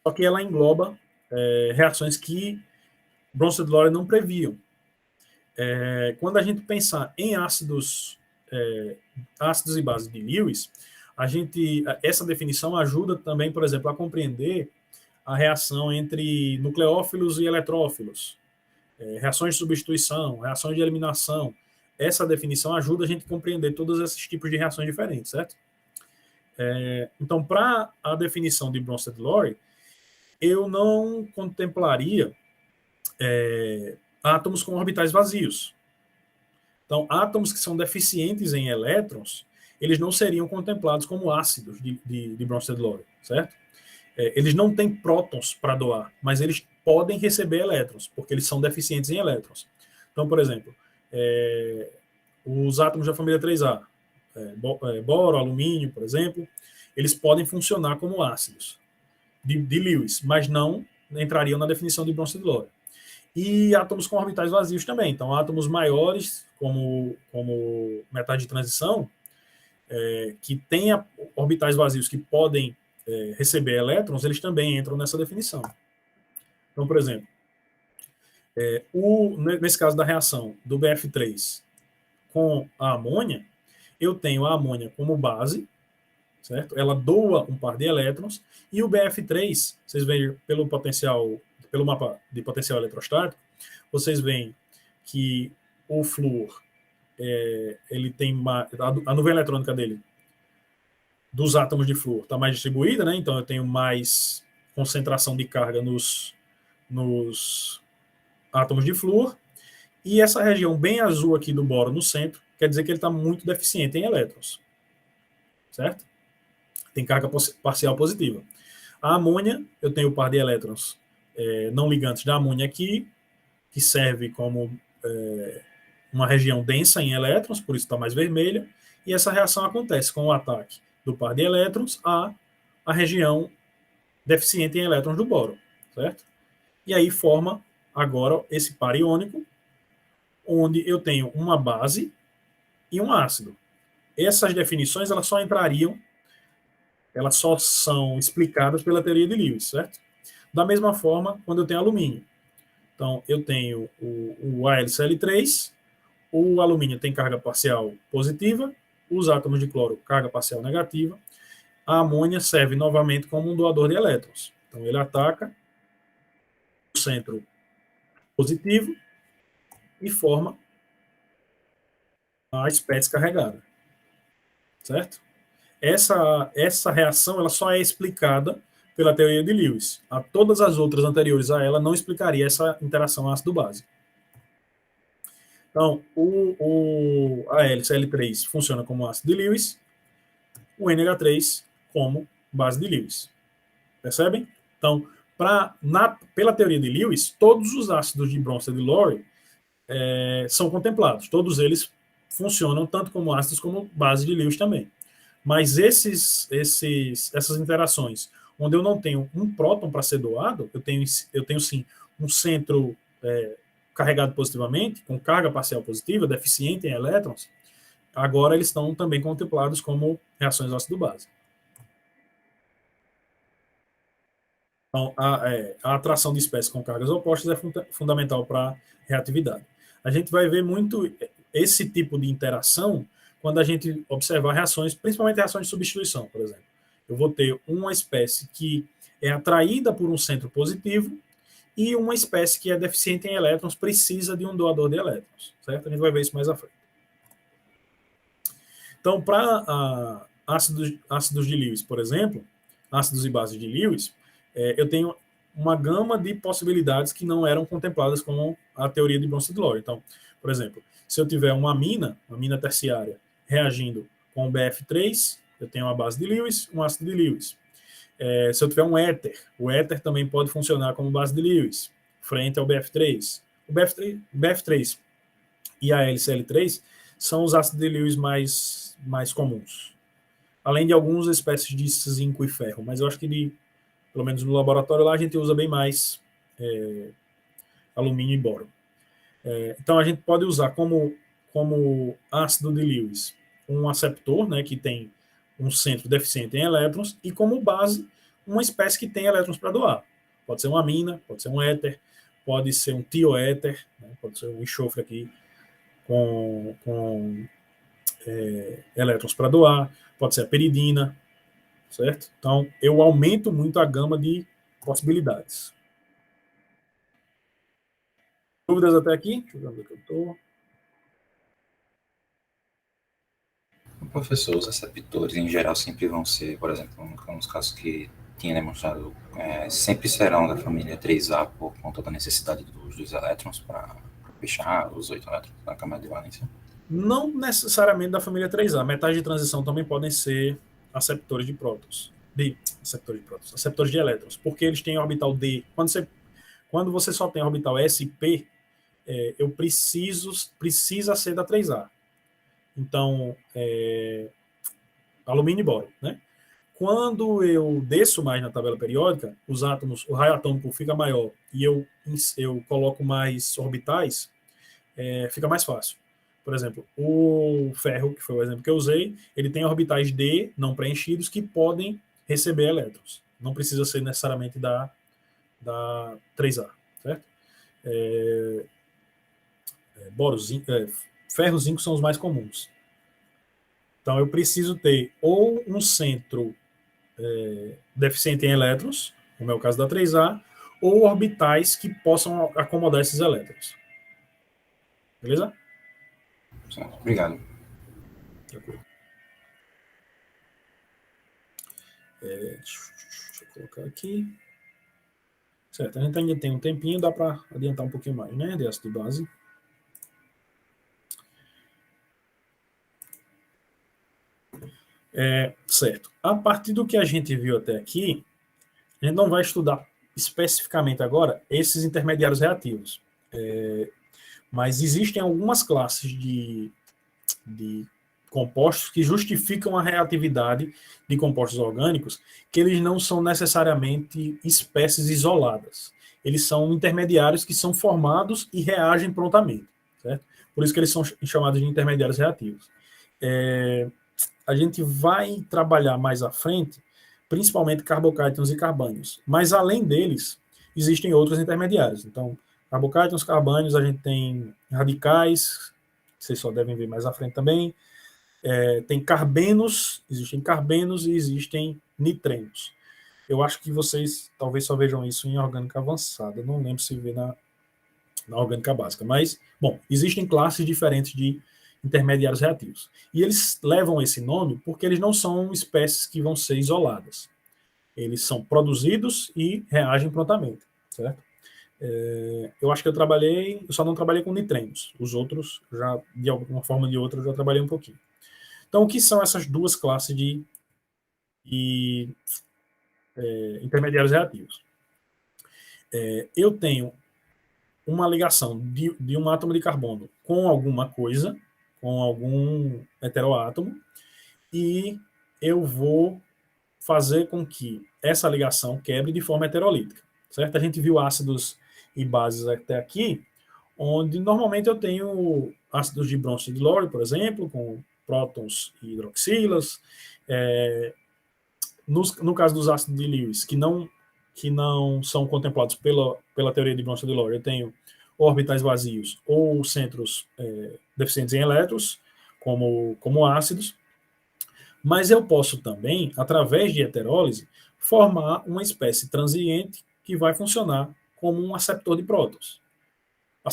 Só que ela engloba reações que Bronsted-Lowry não previam. Quando a gente pensar em ácidos e bases de Lewis, essa definição ajuda também, por exemplo, a compreender a reação entre nucleófilos e eletrófilos, reações de substituição, reações de eliminação. Essa definição ajuda a gente a compreender todos esses tipos de reações diferentes, certo? Então, para a definição de Bronsted-Lowry, eu não contemplaria átomos com orbitais vazios. Então, átomos que são deficientes em elétrons, eles não seriam contemplados como ácidos de Bronsted-Lowry, certo? Eles não têm prótons para doar, mas eles podem receber elétrons, porque eles são deficientes em elétrons. Então, por exemplo, os átomos da família 3A, boro, alumínio, por exemplo, eles podem funcionar como ácidos de Lewis, mas não entrariam na definição de Bronsted-Lowry. E átomos com orbitais vazios também. Então, átomos maiores, como metais de transição, que têm orbitais vazios que podem receber elétrons, eles também entram nessa definição. Então, por exemplo, nesse caso da reação do BF3 com a amônia, eu tenho a amônia como base, certo? Ela doa um par de elétrons, e o BF3, vocês veem pelo mapa de potencial eletrostático, vocês veem que o flúor, ele tem a nuvem eletrônica dele, dos átomos de flúor, está mais distribuída, né? Então eu tenho mais concentração de carga nos átomos de flúor, e essa região bem azul aqui do boro no centro, quer dizer que ele está muito deficiente em elétrons, certo? Tem carga parcial positiva. A amônia, eu tenho o par de elétrons não ligantes da amônia aqui, que serve como uma região densa em elétrons, por isso está mais vermelha, e essa reação acontece com o ataque do par de elétrons à região deficiente em elétrons do boro, certo? E aí forma agora esse par iônico, onde eu tenho uma base e um ácido. Essas definições elas só são explicadas pela teoria de Lewis, certo? Da mesma forma, quando eu tenho alumínio. Então, eu tenho o AlCl3, o alumínio tem carga parcial positiva, os átomos de cloro, carga parcial negativa. A amônia serve novamente como um doador de elétrons. Então, ele ataca o centro positivo e forma a espécie carregada. Certo? Essa reação ela só é explicada pela teoria de Lewis. Todas as outras anteriores a ela não explicaria essa interação ácido-base. Então, o AlCl3 funciona como ácido de Lewis, o NH3 como base de Lewis. Percebem? Então, Pela teoria de Lewis, todos os ácidos de Bronsted e Lowry são contemplados. Todos eles funcionam tanto como ácidos como base de Lewis também. Mas essas interações, onde eu não tenho um próton para ser doado, eu tenho sim um centro carregado positivamente, com carga parcial positiva, deficiente em elétrons, agora eles estão também contemplados como reações ácido-base. Então, a atração de espécies com cargas opostas é fundamental para a reatividade. A gente vai ver muito esse tipo de interação quando a gente observar reações, principalmente reações de substituição, por exemplo. Eu vou ter uma espécie que é atraída por um centro positivo e uma espécie que é deficiente em elétrons precisa de um doador de elétrons, certo? A gente vai ver isso mais à frente. Então, para ácidos de Lewis, por exemplo, ácidos e bases de Lewis, eu tenho uma gama de possibilidades que não eram contempladas com a teoria de Bronsted-Lowry. Então, por exemplo, se eu tiver uma mina terciária, reagindo com o BF3, eu tenho uma base de Lewis, um ácido de Lewis. Se eu tiver um éter, o éter também pode funcionar como base de Lewis, frente ao BF3. O BF3 e a LCl3 são os ácidos de Lewis mais comuns. Além de algumas espécies de zinco e ferro, mas eu acho que, pelo menos no laboratório lá, a gente usa bem mais alumínio e boro. Então, a gente pode usar como ácido de Lewis um aceptor, né, que tem um centro deficiente em elétrons, e como base, uma espécie que tem elétrons para doar. Pode ser uma amina, pode ser um éter, pode ser um tioéter, né, pode ser um enxofre aqui com elétrons para doar, pode ser a peridina, certo? Então, eu aumento muito a gama de possibilidades. Dúvidas até aqui? Deixa eu ver onde é que eu estou. Professor, os receptores em geral sempre vão ser, por exemplo, nos casos que tinha demonstrado, sempre serão da família 3A por conta da necessidade dos elétrons para fechar os 8 elétrons na camada de valência? Não necessariamente da família 3A. Metais de transição também podem ser aceptores de prótons. Aceptores de elétrons, porque eles têm orbital D. Quando você só tem orbital SP, precisa ser da 3A. Então, alumínio e boro, né? Quando eu desço mais na tabela periódica, o raio atômico fica maior e eu coloco mais orbitais, fica mais fácil. Por exemplo, o ferro, que foi o exemplo que eu usei, ele tem orbitais D não preenchidos que podem receber elétrons. Não precisa ser necessariamente da 3A, certo? Ferro e zinco são os mais comuns. Então, eu preciso ter ou um centro deficiente em elétrons, como é o caso da 3A, ou orbitais que possam acomodar esses elétrons. Beleza? Certo, obrigado. Tranquilo. Deixa eu colocar aqui. Certo, a gente ainda tem um tempinho, dá para adiantar um pouquinho mais, né? De ácido de base. Certo. A partir do que a gente viu até aqui, a gente não vai estudar especificamente agora esses intermediários reativos. Mas existem algumas classes de compostos que justificam a reatividade de compostos orgânicos, que eles não são necessariamente espécies isoladas. Eles são intermediários que são formados e reagem prontamente, certo? Por isso que eles são chamados de intermediários reativos. A gente vai trabalhar mais à frente, principalmente carbocátions e carbânios. Mas, além deles, existem outros intermediários. Então, carbocátions, carbânios, a gente tem radicais, vocês só devem ver mais à frente também. Tem carbenos, existem carbenos e existem nitrenos. Eu acho que vocês talvez só vejam isso em orgânica avançada. Não lembro se vê na orgânica básica. Mas, bom, existem classes diferentes de intermediários reativos. E eles levam esse nome porque eles não são espécies que vão ser isoladas. Eles são produzidos e reagem prontamente, certo? Eu acho que eu só não trabalhei com nitrenos. Os outros, já de alguma forma ou de outra, eu já trabalhei um pouquinho. Então, o que são essas duas classes de intermediários reativos? Eu tenho uma ligação de um átomo de carbono com alguma coisa, com algum heteroátomo, e eu vou fazer com que essa ligação quebre de forma heterolítica, certo? A gente viu ácidos e bases até aqui, onde normalmente eu tenho ácidos de Bronsted e de Lowry, por exemplo, com prótons e hidroxilas. No caso dos ácidos de Lewis, que não são contemplados pela teoria de Bronsted e de Lowry, eu tenho orbitais vazios ou centros deficientes em elétrons, como ácidos. Mas eu posso também, através de heterólise, formar uma espécie transiente que vai funcionar como um aceptor de prótons. Um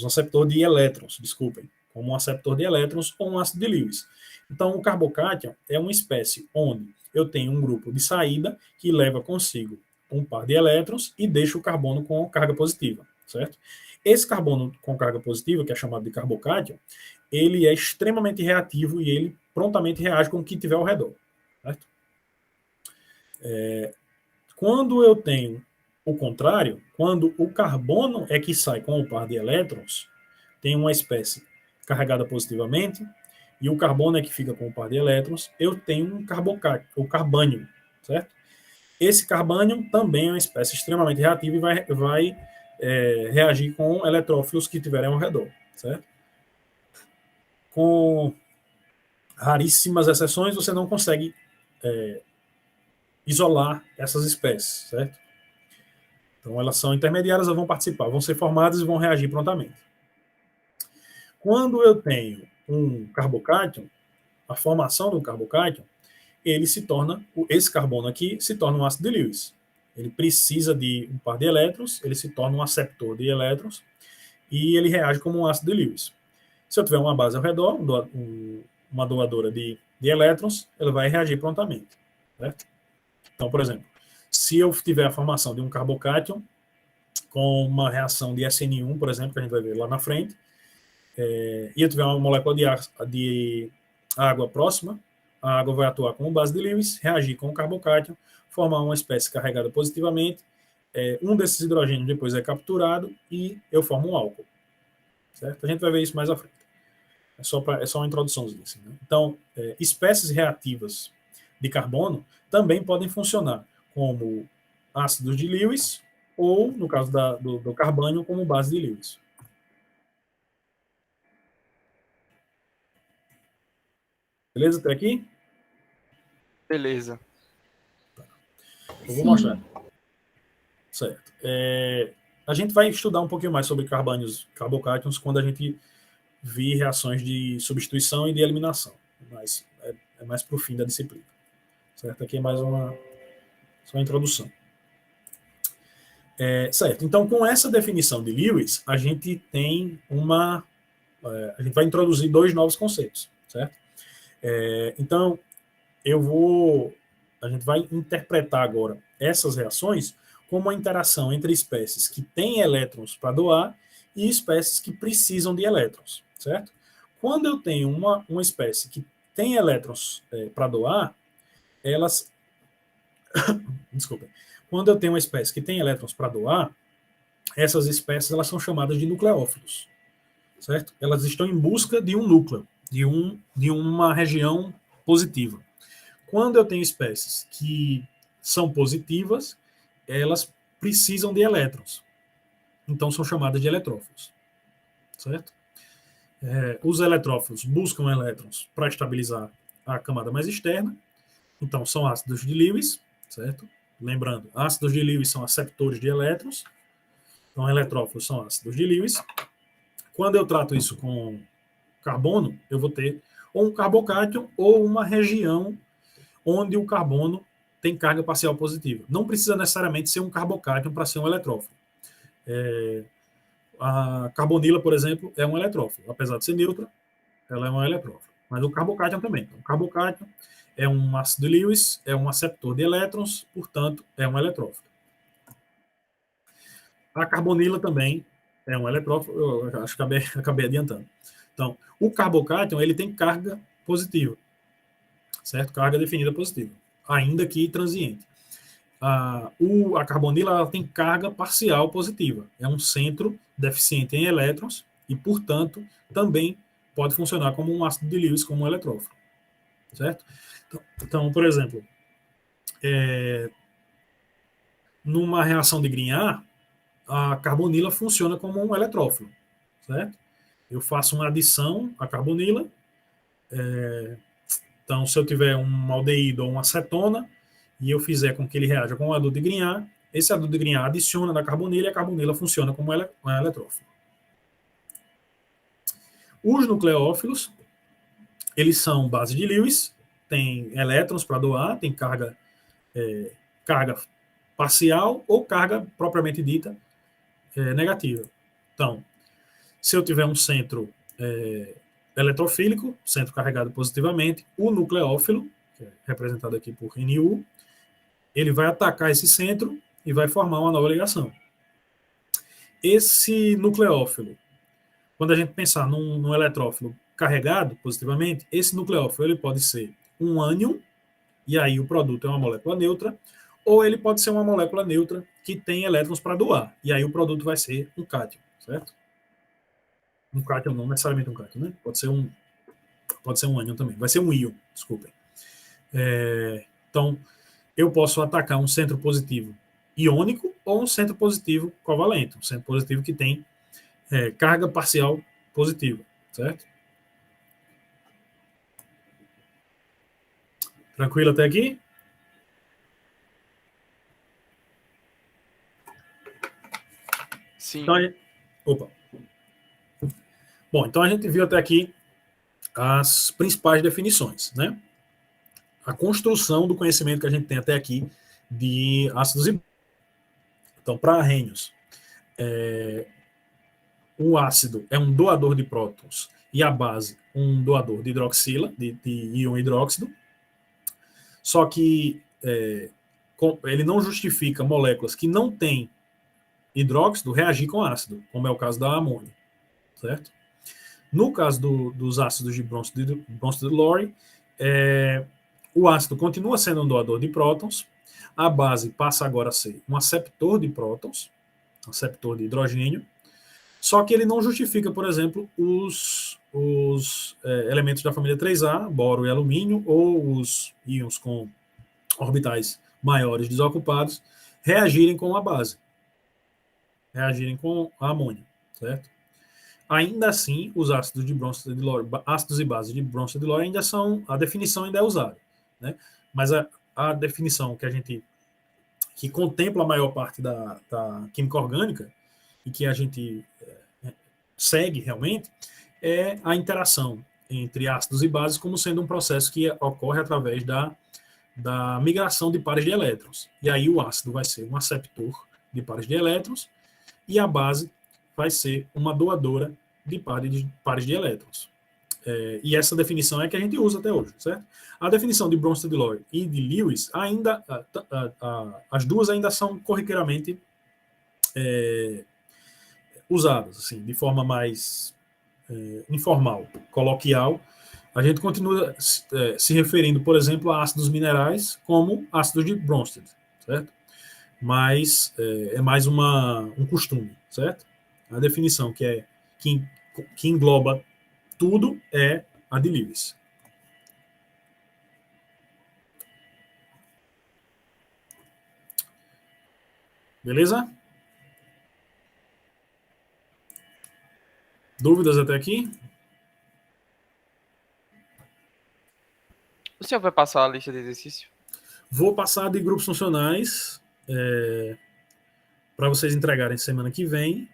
aceptor de elétrons, desculpem. Como um aceptor de elétrons ou um ácido de Lewis. Então, o carbocátion é uma espécie onde eu tenho um grupo de saída que leva consigo um par de elétrons e deixa o carbono com carga positiva, certo? Esse carbono com carga positiva, que é chamado de carbocátion, ele é extremamente reativo e ele prontamente reage com o que tiver ao redor, certo? Quando eu tenho o contrário, quando o carbono é que sai com o par de elétrons, tem uma espécie carregada positivamente, e o carbono é que fica com o par de elétrons, eu tenho um carbocátion, o carbânio, certo? Esse carbânio também é uma espécie extremamente reativa e vai reagir com eletrófilos que tiverem ao redor, certo? Com raríssimas exceções, você não consegue isolar essas espécies, certo? Então, elas são intermediárias, elas vão participar, vão ser formadas e vão reagir prontamente. Quando eu tenho um carbocátion, a formação do carbocátion, esse carbono aqui se torna um ácido de Lewis. Ele precisa de um par de elétrons, ele se torna um aceptor de elétrons, e ele reage como um ácido de Lewis. Se eu tiver uma base ao redor, uma doadora de elétrons, ela vai reagir prontamente, certo? Então, por exemplo, se eu tiver a formação de um carbocátion com uma reação de SN1, por exemplo, que a gente vai ver lá na frente, e eu tiver uma molécula de água próxima, a água vai atuar como base de Lewis, reagir com o carbocátion, formar uma espécie carregada positivamente, um desses hidrogênios depois é capturado e eu formo um álcool, certo? A gente vai ver isso mais à frente. É só uma introduçãozinha. Assim, né? Então, espécies reativas de carbono também podem funcionar como ácidos de Lewis ou, no caso do carbânio, como base de Lewis. Beleza até aqui? Beleza. Eu vou mostrar. Certo. A gente vai estudar um pouquinho mais sobre carbocátions quando a gente vir reações de substituição e de eliminação. Mas é mais para o fim da disciplina. Certo? Aqui é mais só uma introdução. Certo. Então, com essa definição de Lewis, a gente tem a gente vai introduzir 2 novos conceitos. Certo? Então, a gente vai interpretar agora essas reações como uma interação entre espécies que têm elétrons para doar e espécies que precisam de elétrons, certo? Quando eu tenho uma espécie que tem elétrons para doar, desculpa. Quando eu tenho uma espécie que tem elétrons para doar, essas espécies elas são chamadas de nucleófilos, certo? Elas estão em busca de um núcleo, de uma região positiva. Quando eu tenho espécies que são positivas, elas precisam de elétrons. Então, são chamadas de eletrófilos. Certo? Os eletrófilos buscam elétrons para estabilizar a camada mais externa. Então, são ácidos de Lewis. Certo? Lembrando, ácidos de Lewis são aceptores de elétrons. Então, eletrófilos são ácidos de Lewis. Quando eu trato isso com carbono, eu vou ter ou um carbocátion ou uma região onde o carbono tem carga parcial positiva. Não precisa necessariamente ser um carbocátion para ser um eletrófilo. A carbonila, por exemplo, é um eletrófilo. Apesar de ser neutra, ela é um eletrófilo. Mas o carbocátion também. Então, o carbocátion é um ácido de Lewis, é um aceptor de elétrons, portanto, é um eletrófilo. A carbonila também é um eletrófilo, eu acho que acabei adiantando. Então, o carbocátion, ele tem carga positiva, certo? Carga definida positiva, ainda que transiente. a carbonila ela tem carga parcial positiva. É um centro deficiente em elétrons e, portanto, também pode funcionar como um ácido de Lewis, como um eletrófilo. Certo? Então, por exemplo, numa reação de Grignard, a carbonila funciona como um eletrófilo. Certo? Eu faço uma adição à carbonila. Então, se eu tiver um aldeído ou uma acetona, e eu fizer com que ele reaja com o adulto de Grignard, esse adulto de Grignard adiciona na carbonila e a carbonila funciona como um eletrófilo. Os nucleófilos, eles são base de Lewis, tem elétrons para doar, tem carga parcial ou carga propriamente dita negativa. Então, se eu tiver um centro eletrofílico, centro carregado positivamente, o nucleófilo, que é representado aqui por NU, ele vai atacar esse centro e vai formar uma nova ligação. Esse nucleófilo, quando a gente pensar num eletrófilo carregado positivamente, esse nucleófilo ele pode ser um ânion, e aí o produto é uma molécula neutra, ou ele pode ser uma molécula neutra que tem elétrons para doar, e aí o produto vai ser um cátion, certo? Um cátion não necessariamente um cátion, né? Pode ser um ânion também, vai ser um íon, desculpem. Então, eu posso atacar um centro positivo iônico ou um centro positivo covalente, um centro positivo que tem carga parcial positiva, certo? Tranquilo até aqui? Sim. Então, Bom, então a gente viu até aqui as principais definições, né? A construção do conhecimento que a gente tem até aqui de ácidos e... Então, para Arrhenius, o ácido é um doador de prótons e a base um doador de hidroxila, de íon hidróxido, só que ele não justifica moléculas que não têm hidróxido reagir com ácido, como é o caso da amônia, certo? No caso dos ácidos de Bronsted-Lowry, o ácido continua sendo um doador de prótons, a base passa agora a ser um aceptor de prótons, um aceptor de hidrogênio, só que ele não justifica, por exemplo, os elementos da família 3A, boro e alumínio, ou os íons com orbitais maiores desocupados, reagirem com a base, reagirem com a amônia, certo? Ainda assim, os ácidos de Bronsted-Lowry, ácidos e bases de Bronsted-Lowry ainda são, a definição ainda é usada, né? Mas a definição que contempla a maior parte da química orgânica e que a gente segue realmente é a interação entre ácidos e bases como sendo um processo que ocorre através da migração de pares de elétrons. E aí o ácido vai ser um aceptor de pares de elétrons e a base vai ser uma doadora de pares de elétrons. E essa definição é que a gente usa até hoje, certo? A definição de Bronsted-Lowry e de Lewis, ainda, as duas ainda são corriqueiramente usadas, assim, de forma mais informal, coloquial. A gente continua se referindo, por exemplo, a ácidos minerais como ácidos de Bronsted, certo? Mas é mais um costume, certo? A definição que engloba tudo é a de Lewis. Beleza? Dúvidas até aqui? O senhor vai passar a lista de exercício? Vou passar de grupos funcionais para vocês entregarem semana que vem.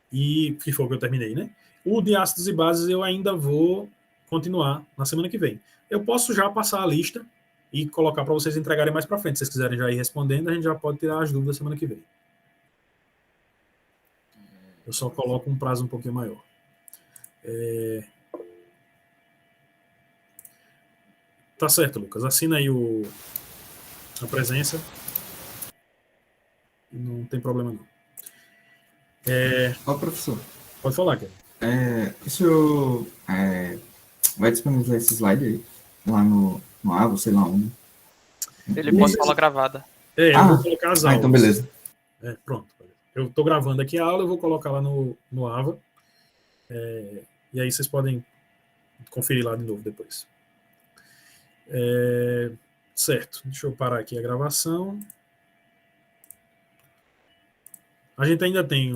E que foi o que eu terminei, né? O de ácidos e bases eu ainda vou continuar na semana que vem. Eu posso já passar a lista e colocar para vocês entregarem mais para frente. Se vocês quiserem já ir respondendo, a gente já pode tirar as dúvidas semana que vem. Eu só coloco um prazo um pouquinho maior. Tá certo, Lucas. Assina aí a presença. Não tem problema, não. Ó, professor. Pode falar, Kevin. O senhor vai disponibilizar esse slide aí? Lá no Avo, sei lá onde? Ele pode falar gravada. Eu Ah, vou colocar as aulas. então beleza. Pronto. Eu estou gravando aqui a aula, eu vou colocar lá no Ava. E aí vocês podem conferir lá de novo depois. Certo. Deixa eu parar aqui a gravação. A gente ainda tem